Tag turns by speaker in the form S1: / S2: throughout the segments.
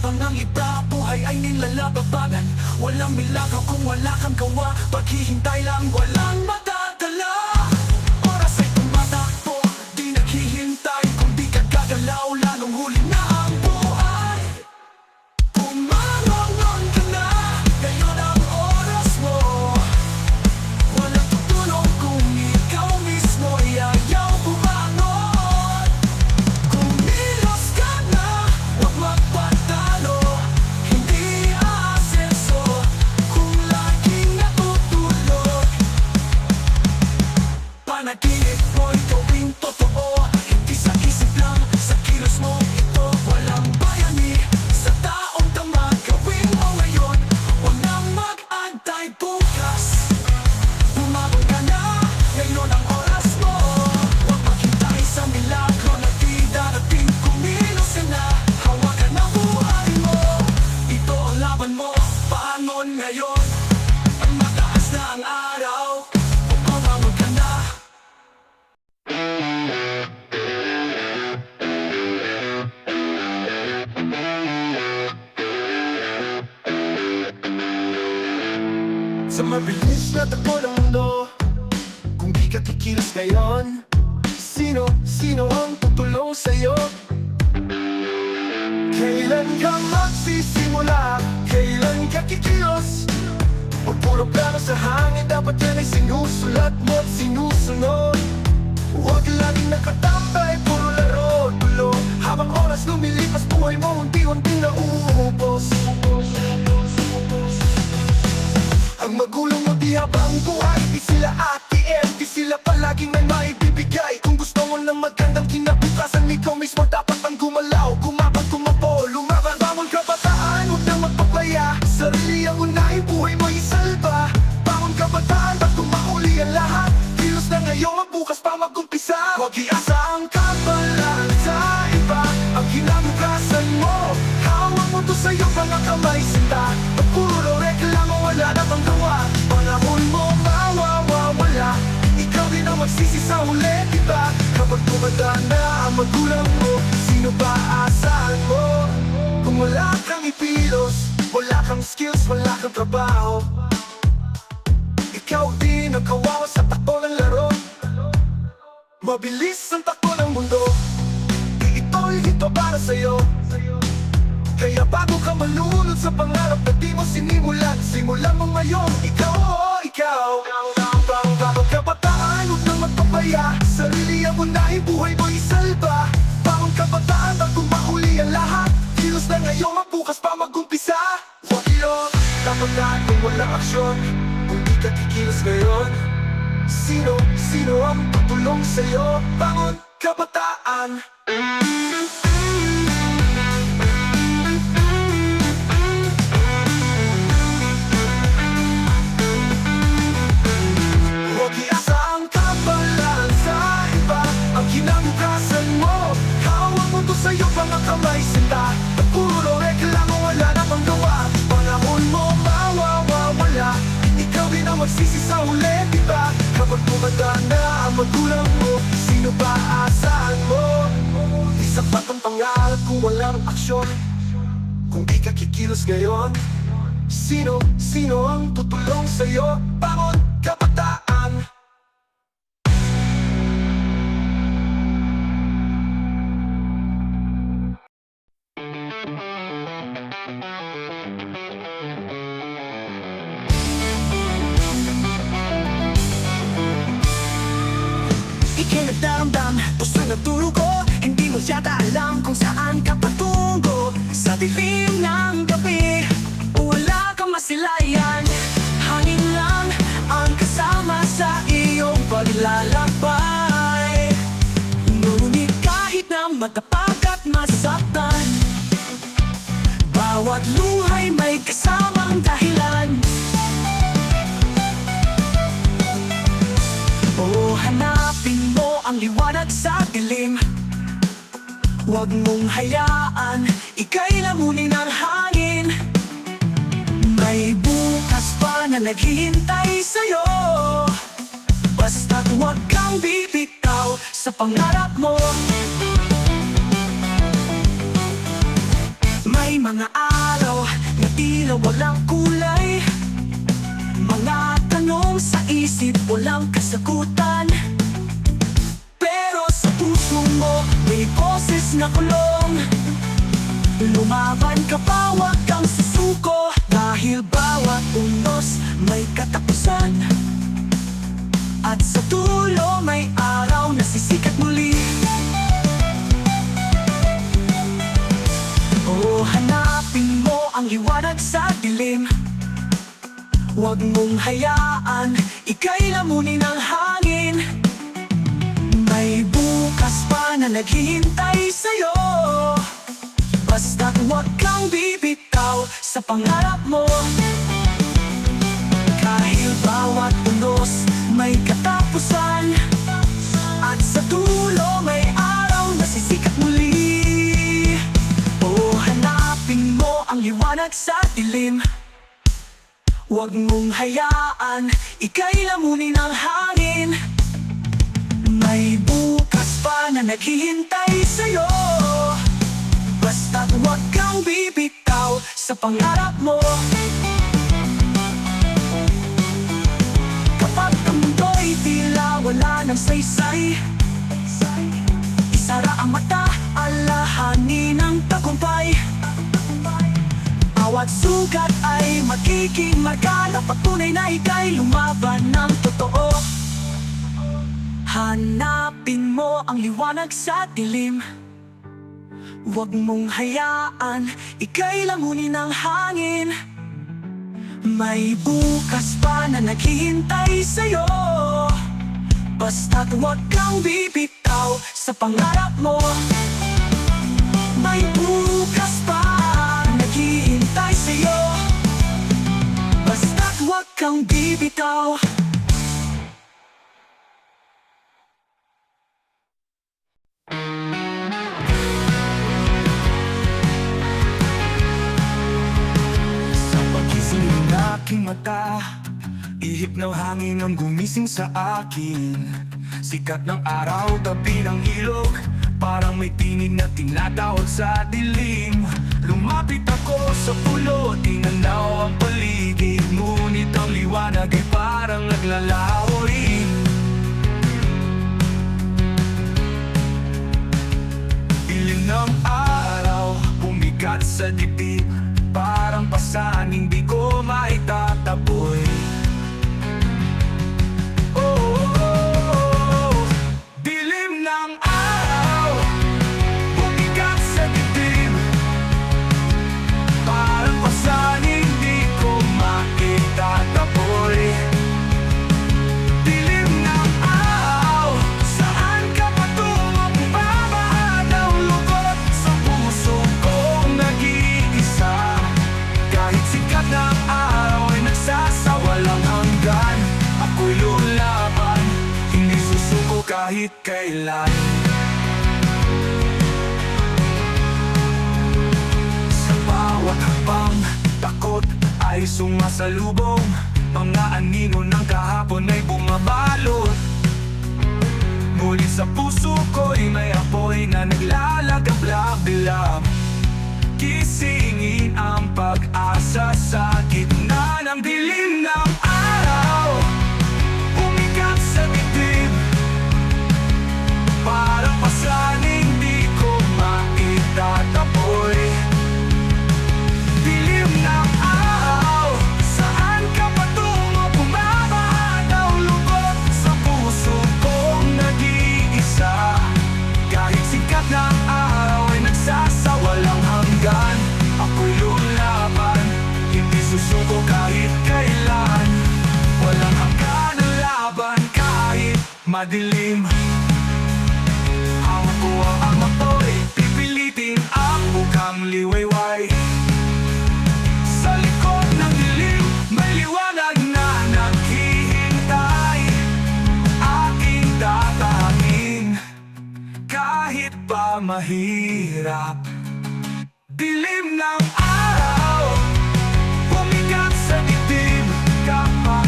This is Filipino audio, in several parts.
S1: Habang ang iba buhay ay nilalababagan, walang milagro kung wala kang gawa. Paghihintay lang, walang madadala. Oras ay tumatakbo, di naghihintay. Kung di ka gagalaw, lalong huli na ang buhay. Bumangon ka na, ngayon ang oras mo. Walang tutulong kung ikaw mismo ayaw bumangon. Kumilos ka na, huwag magpatalo. Hindi aasenso kung laging natutulog. Panaginip mo'y gawing totoo, hindi sa isip lang, sa kilos mo ito. Walang bayani sa taong tama, gawin mo ngayon, huwag nang mag-antay bukas. Bumangon ka na, ngayon ang oras mo. Huwag maghintay sa milagro na di darating. Kumilos ka na, hawakan ang buhay mo. Ito ang laban mo, paangon ngayon. Ang mataas na ang araw, bumangon ka na. Sa mabilis na takbo ng mundo, kung di ka kikilos ngayon, sino ang tutulong sa'yo? Kailan ka magsisimula? Kailan ka kikilos? O puro plano sa hangin, dapat yan ay sinusulat mo at sinusunod. Huwag laging nakatambay, puro laro, tulo. Habang oras lumilipas, buhay mo unti-unti na uubos. Ang magulang mo di habang buhay, di sila ATM, di sila palaging may maibibigay. Kung gusto mo ng magandang kinabukasan, ikaw mismo dapat ang gumalaw. Kumapag, kumapo, lumaban, bangon kabataan, huwag nang magpaplaya. Sarili ang unahin, buhay mo isalba. Bangon kabataan, ba't kumahuli ang lahat? Kilos na ngayon, magbukas pa mag-umpisa. Huwag iasa ang kapalan sa iba, ang kinabukasan mo. Hawak mo to sa iyong mga kamay, sinta. Pag puro reklamo, wala namang gawa. Panahon mo mawawala, ikaw din ang magsisi sa huli, diba? Kapag tumanda na ang magulang mo, sino ba aasahan mo? Kung wala kang ipilos, wala kang skills, wala kang trabaho, ikaw din ang kawawa sa takbo ng laro. Mabilis ang takbo ng mundo, ito'y ito para sa'yo. Kaya bago ka malunod sa pangarap na di mo sinimulan, simulan mo ngayon, ikaw, oh, ikaw. Bago kabataan, huwag nang magpapaya. Sarili ang unahin, buhay mo isalba. Bangon kabataan, bago mahuli ang lahat. Kilos na ngayon, magbukas pa mag-umpisa. Huwag yun, tapataan kung walang aksyon. Kung di ka kikilos ngayon, sino ang tutulong sa'yo? Bangon kabataan. Huwag iasa ang kapalan sa iba, ang kinabukasan mo. Hawak mo to sa iyong mga kamay, sinta. At puro reklamo, wala namang gawa. Panahon mo mawawala, ikaw din ang magsisi sa huli, diba? Kapag tumanda na ang magulang mo, sino ba aasahan mo? Di sapat ang pangarap kung walang aksyon. Kung di ka kikilos ngayon, sino ang tutulong sa'yo? Bangon kabataan. Ika'y nagdaramdam, puso na durugo. Hindi mo yata alam kung saan ka patungo. Sa dilim ng gabi, wala kang masilayan. Hangin lang ang kasama sa iyong paglalakbay. Ngunit kahit na matapag at masaktan, bawat luhay may kasamang dahilan. O hanapin mo ang liwanag sa dilim. Huwag mong hayaan ika'y lamunin ng hangin. May bukas pa na naghihintay sa'yo. Basta't huwag kang bibitaw sa pangarap mo. May mga araw na tila walang kulay, mga tanong sa isip walang kasagutan. Pero sa puso mo may boses na kulong. Lumaban ka pa, wag kang susuko, dahil bawat unos may katapusan. At sa dulo may araw na sisikat muli. O hanapin mo ang liwanag sa dilim. Huwag mong hayaan ika'y lamunin ng hangin. May bukas pa na naghihintay sa'yo. Basta't huwag kang bibitaw sa pangarap mo. Kahit bawat unos may katapusan. At sa dulo may araw na sisikat muli. O hanapin mo ang liwanag sa dilim. Huwag mong hayaan ika'y lamunin ng hangin. May bukas pa na naghihintay sa'yo. Basta't huwag kang bibitaw sa pangarap mo. Kapag ang mundo'y tila wala ng saysay, isara ang mata, alalahanin ang tagumpay. Bawat sugat ay magiging marka na patunay na ika'y lumaban ng totoo. Hanapin mo ang liwanag sa dilim. Huwag mong hayaan ika'y lamunin ng hangin. May bukas pa na naghihintay sa'yo. Basta't huwag kang bibitaw sa pangarap mo. May bukas pa naghihintay sa'yo. Basta't huwag kang bibitaw. Sa pagising ng aking mata, ihip ng hangin ang gumising sa akin. Sikat ng araw, tabi ng ilog, parang may tinig na tinatawag sa dilim. Lumapit ako sa pulo, tinanaw ang paligid, ngunit ang liwanag ay parang naglalaho rin. Dilim ng araw, bumigat sa dibdib, parang pasaning di ko maitataboy. Kahit kailan. Sa bawat hakbang, takot ay sumasalubong. Mga anino ng kahapon ay bumabalot. Ngunit sa puso ko'y may apoy na naglalagablak-bilak. Gisingin ang pag-asa sa gitna ng dilim ng araw. Umikat sa dibdib, parang pasaning di ko maitataboy. Dilim ng araw, saan ka patungo? Bumabaha daw lungkot sa puso kong nag-iisa. Kahit sikat ng araw ay nagsasawalang hanggan, ako'y lulaban, hindi susuko kahit kailan. Walang hanggan ang laban kahit madilim. Ang apoy, pipilitin ang bukang liwayway. Sa likod ng dilim, may liwanag na naghihintay. Aking tatangin, kahit pa mahirap. Dilim ng araw, bumigat sa dibdib, kapag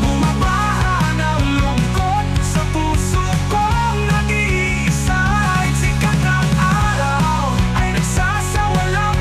S1: bumabaha ng lungkot sa puso kong nag-iisa. Sikat ng araw ay nagsasawalang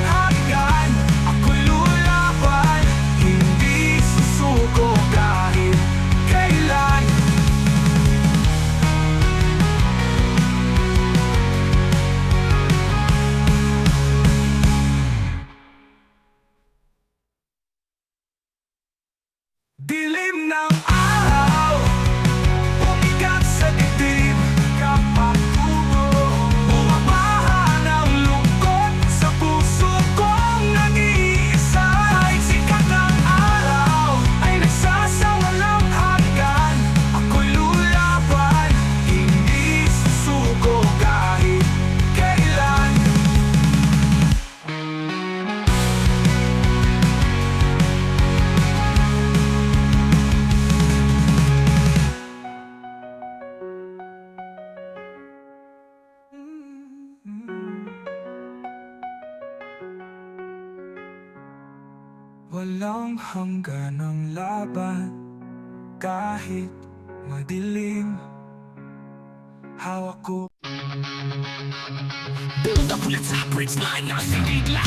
S1: Walang hanggan ang laban, kahit madilim. Hawak ko
S2: Build up ulit sa bridge line na sinigla.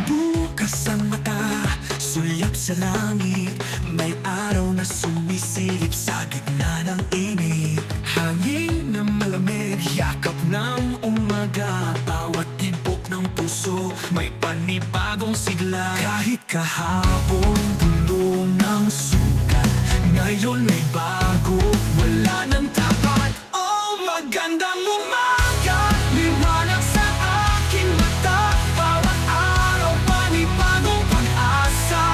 S1: bukas ang mata, sulyap sa langit. May araw na sumisilip sa gitna ng init. Hangin na malamig, yakap ng umaga. Bawat tibok ng puso, may panibagong sigla. Kahit kahapon dulo ng sugat, ngayon may bago, wala nang tapat. Oh, magandang umaga, liwanag sa aking mata. Bawat araw panibagong pag-asa.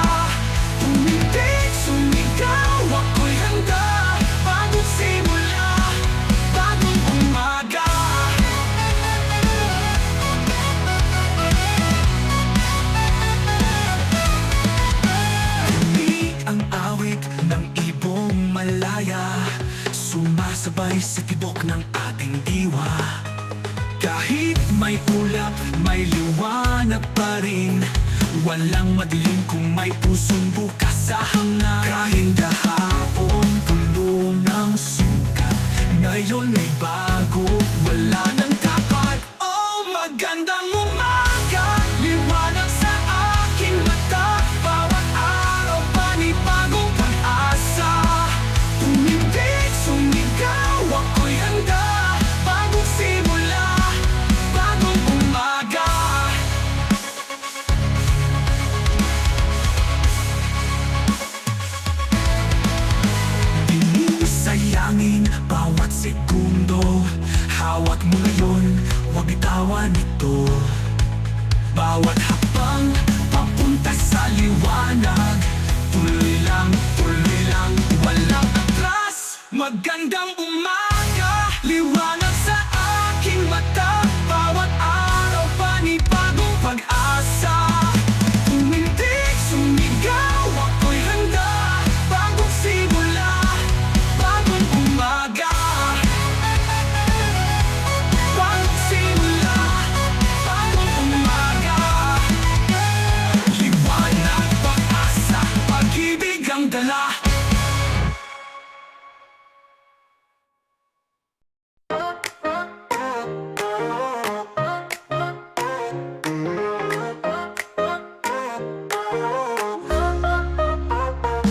S1: Tumindig, sumigaw, ako'y handa. Bagong simula, bagong umaga. Tumi ang awit ng ibong malaya, sumasabay sa tibok ng ating diwa. Kahit may ulap, may liwanag pa rin. Walang madilim kung may pusong bukas sa hanga. Kahit kahapon dulo ng sugat, ngayon may bago, wala nang tapat. Oh, magandang umaga, liwanag sa aking mata. Bawat araw panibagong pag-asa. Tumindig, sumigaw, ako'y handa. Bagong simula, bagong umaga. Sayangin bawat segundo. Hawak mo ngayon, huwag bitawan ito. Bawat hakbang papunta sa liwanag. Tuloy lang, walang atras. Magandang umaga, liwanag sa aking mata. Bawat araw panibagong pag-asa. Tumindig, sumigaw, ako'y handa. Bagong simula, bagong umaga. Bagong simula, bagong umaga. Liwanag, pag-asa, pag-ibig ang dala.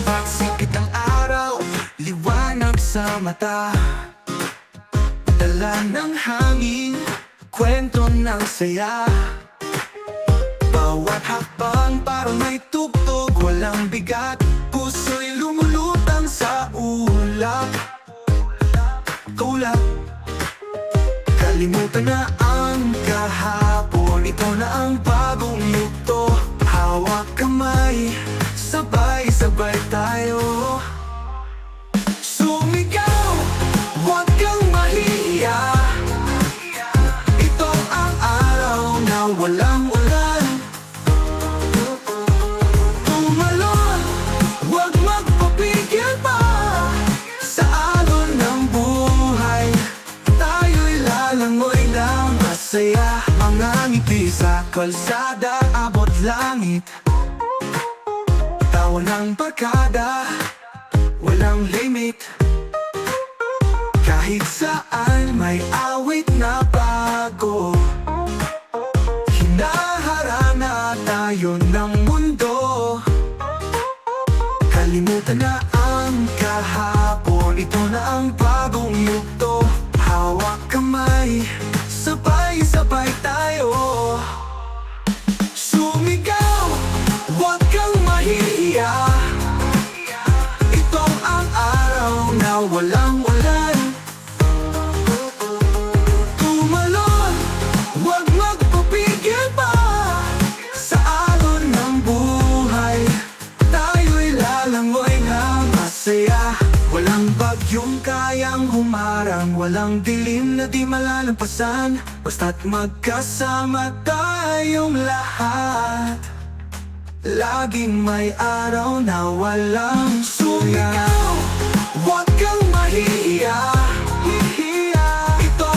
S1: Pagsikit ng araw, liwanag sa mata. Dala ng hangin, kwento ng saya. Bawat hakbang parang may tugtog, walang bigat. Puso'y lumulutang sa ulap. Tulap, kalimutan na ang kahapon. Ito na ang bagong yugto. Hawak kamay, sabay-sabay tayo. Sumigaw, huwag kang mahiya. Ito ang araw na walang ulan. Tumalon, huwag magpapigil pa. Sa alon ng buhay, tayo'y lalangoy ng masaya. Mga ngiti sa kalsada, abot langit. Tawa ng barkada, walang limit. Kahit saan may awit na bago. Hinaharana tayo ng mundo. Kalimutan na ang kahapon. Ito na ang bagong yugto. Hawak kamay, sabay-sabay tayo. Sumigaw, huwag kang mahihiya. Ito ang araw na walang ulan. Tumalon, huwag magpapigil pa. Sa alon ng buhay, tayo'y lalangoy na masaya. Walang bagyong kayang humarang, walang dilim na di malalampasan. Basta't magkasama tayong lahat. Laging may araw na walang sumigaw. Huwag kang mahihiya. Ito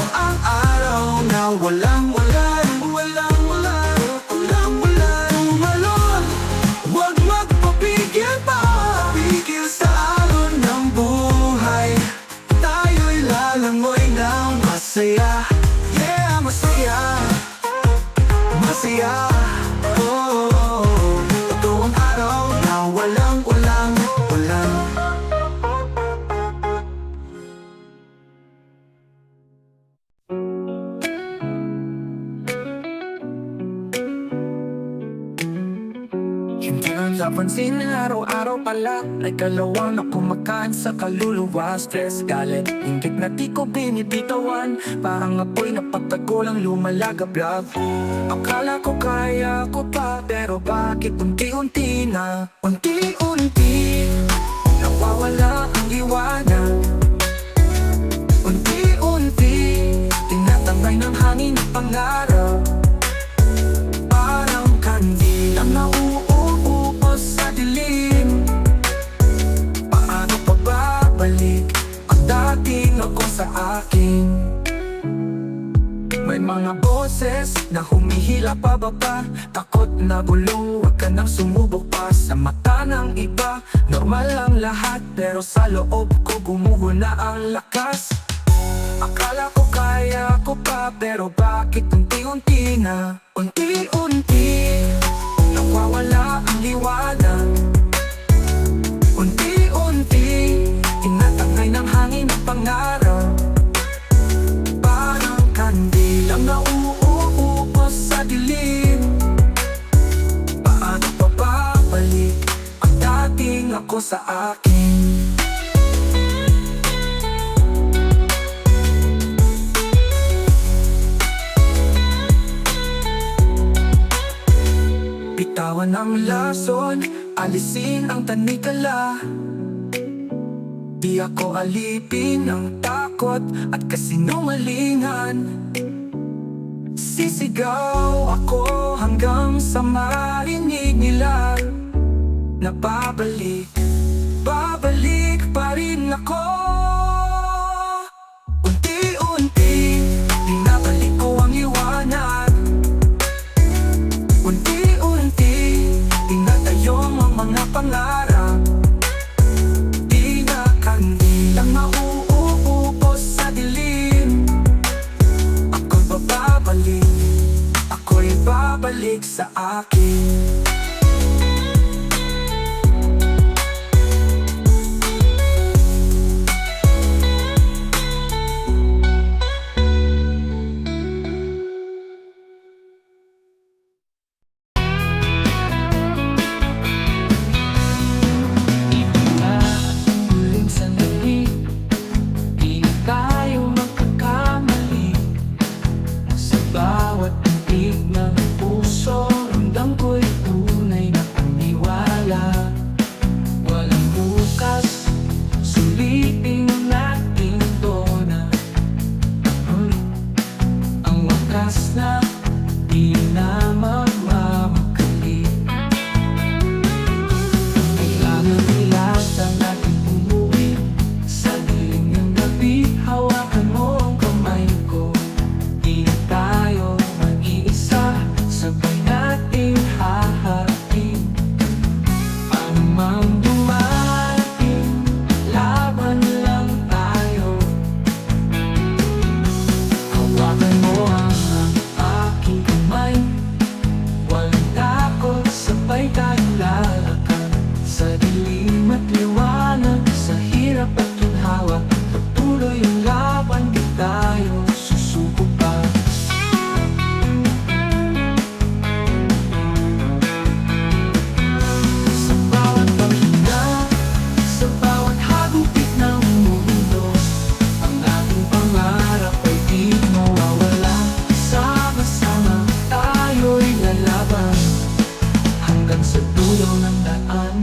S3: sa pansin araw-araw pala ay kalawang na kumakain sa kaluluwa. Stress, galit, inggit na di ko binibitawan, parang apoy na pagtagulang lumalagablab. Akala ko kaya ko pa, pero bakit unti-unti na, unti-unti nawawala ang liwanag. Unti-unti tinatangay ng hangin ang pangarap. Parang kandil ang nauubos sa dilim. Paano pa babalik ang dating ako sa akin? May mga boses na humihila pababa, takot na bulong, huwag ka nang sumubok pa. Sa mata ng iba, normal lang lahat, pero sa loob ko gumuho na ang lakas. Akala ko kaya ko pa, pero bakit unti-unti na, unti-unti nawawala ang liwanag. Unti-unti tinatangay ng hangin ang pangarap. Parang kandil ang nauubos sa dilim. Paano pa babalik ang dating ako sa akin? Bitawan ang lason, alisin ang tanikala. Di ako alipin ng takot at kasinungalingan. Sisigaw ako hanggang sa marinig nila na babalik, babalik pa rin ako. Unti-unti binabalik ko ang liwanag. Unti-unti tinatayo ang mga pangarap. Di na kandil ang nauubos sa dilim. Ako'y babalik, ako'y babalik sa akin. Huling sandali, di na tayo magkakamali. Sa bawat titig ng puso, ramdam ko'y tunay na paniwala. Walang bukas, sulitin natin na ang wakas na di na magmamakali. Kailangan ilasa natin umuwi sa dilim ng gabi. Hawakan mo ang kamay ko, di na tayo mag-iisa, sabay natin haharapin anumang dumating. Laban lang tayo. Hawakan mo ang aking kamay, walang takot, sabay tayong lalakad sa dilim at liwanag, sa hirap at ginhawa. Patuloy ang laban, di tayo susuko pa. Sa bawat paghinga, sa bawat hagupit ng mundo, ang ating pangarap ay di mawawala. Sama-sama tayo'y lalaban hanggang sa dulo ng daan.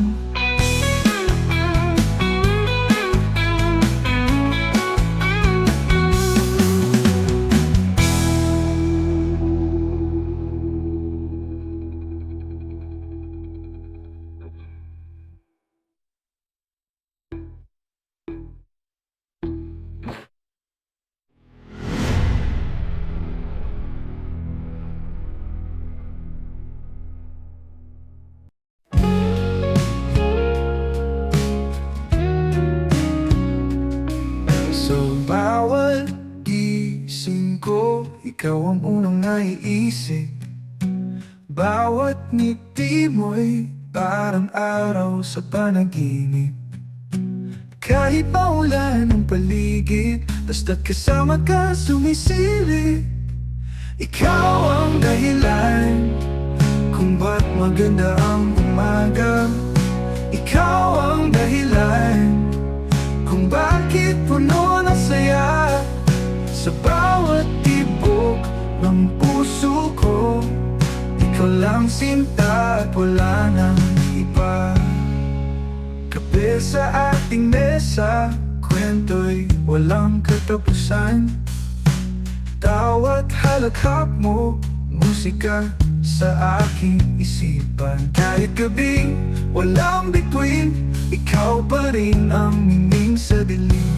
S3: So bawat gising ko, ikaw ang unang naiisip. Bawat ngiti mo'y parang araw sa panaginip. Kahit maulan ang paligid, basta't kasama ka sumisili. Ikaw ang dahilan kung ba't maganda ang umaga. Ikaw ang dahilan kung bakit puno ng saya sa bawat tibok ng puso ko. Ikaw lang sinta at wala nang iba. Kape sa ating mesa, kwento'y walang katapusan. Tawat halakhak mo, musika sa aking isipan. Kahit gabing walang bituin, ikaw pa rin ang mingming sa dilim.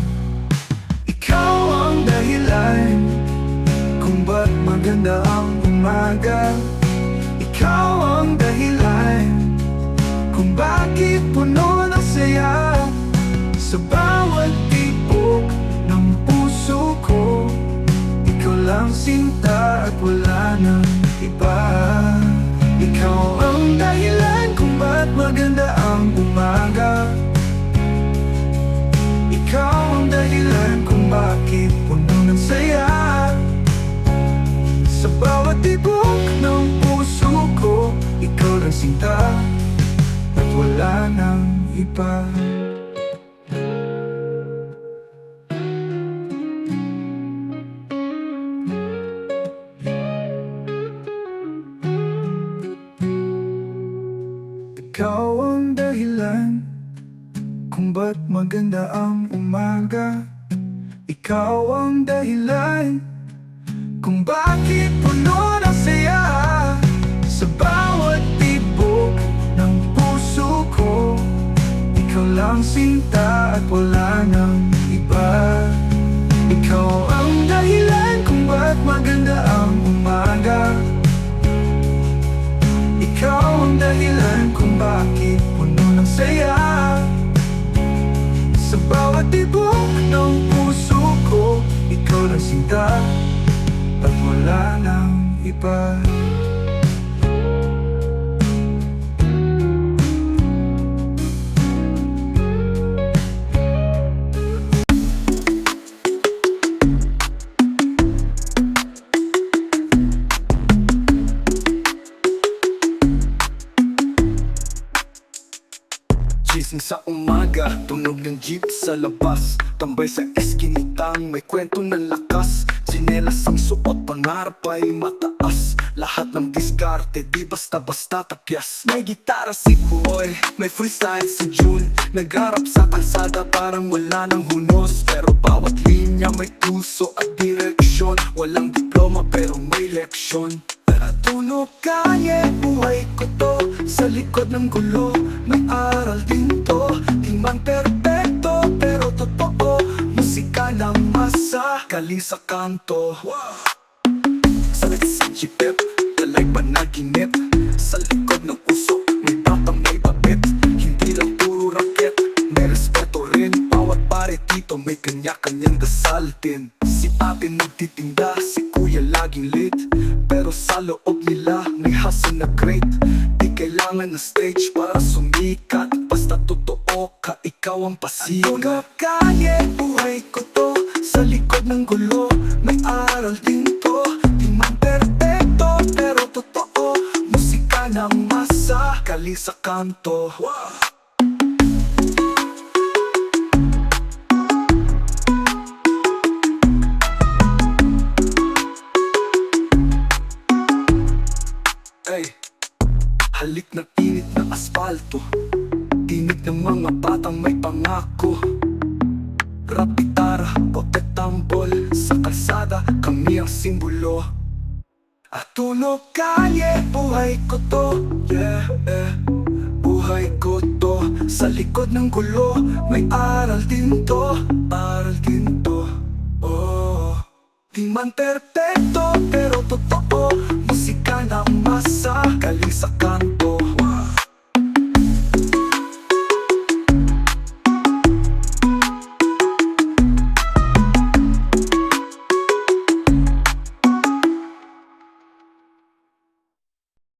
S3: Ikaw ang dahilan kung ba't maganda ang umaga. Ikaw ang dahilan kung bakit puno ng saya sa bawat tibok ng puso ko. Ikaw lang sinta at wala nang iba. Ikaw ang dahilan kung ba't maganda ang umaga. Ikaw ang dahilan kung bakit puno ng saya sa bawat tibok ng puso ko. Ikaw lang sinta at wala nang iba. Ikaw ang dahilan kung ba't maganda ang umaga. Ikaw ang dahilan kung bakit puno ng saya sa bawat tibok ng puso ko. Ikaw lang sinta at wala nang iba. Ikaw ang dahilan kung ba't maganda ang umaga. Ikaw ang dahilan kung bakit puno ng saya sa bawat tibok ng puso ko. Ikaw lang sinta at wala nang iba. Gising sa umaga, tunog ng jeep sa labas. Tambay sa eskinitang may kwento ng lakas. Tsinelas ang suot, pangarap ay mataas. Lahat ng diskarte, di basta-basta tapyas. May gitara si Boy, may freestyle si June. Nagharap sa kalsada parang wala nang hunos. Pero bawat linya may puso at direksyon. Walang diploma pero may leksyon. Tunog kanye, buhay ko to. Sa likod ng gulo, may aral din to. Di man perpekto, pero totoo. Musika ng masa, kali sa kanto. Salit sa jipep, talay panaginip. Sa likod ng puso, may batang may babit. Hindi lang puro raket, may respeto rin. Bawat pare dito may kanya-kanyang dasal din. Si ate nagtitinda, si kuya laging late. Pero sa loob nila may hustle na great. Di kailangan na stage para sumikat. Basta totoo ka, ikaw ang pasikat. Tunog kanye, buhay ko to. Sa likod ng gulo, may aral din to. Di man perfecto, pero totoo. Musika ng masa, kali sa kanto. Ay, halik na init ng asfalto. Tinig ng mga batang may pangako. Rap, gitara, bote, tambol. Sa kalsada, kami ang simbolo. At tunog kalye, buhay ko to. Yeah, buhay ko to. Sa likod ng gulo, may aral din to. Aral din to. Oh, di man perfecto, pero totoo. Musika ng masa, galing sa kanto.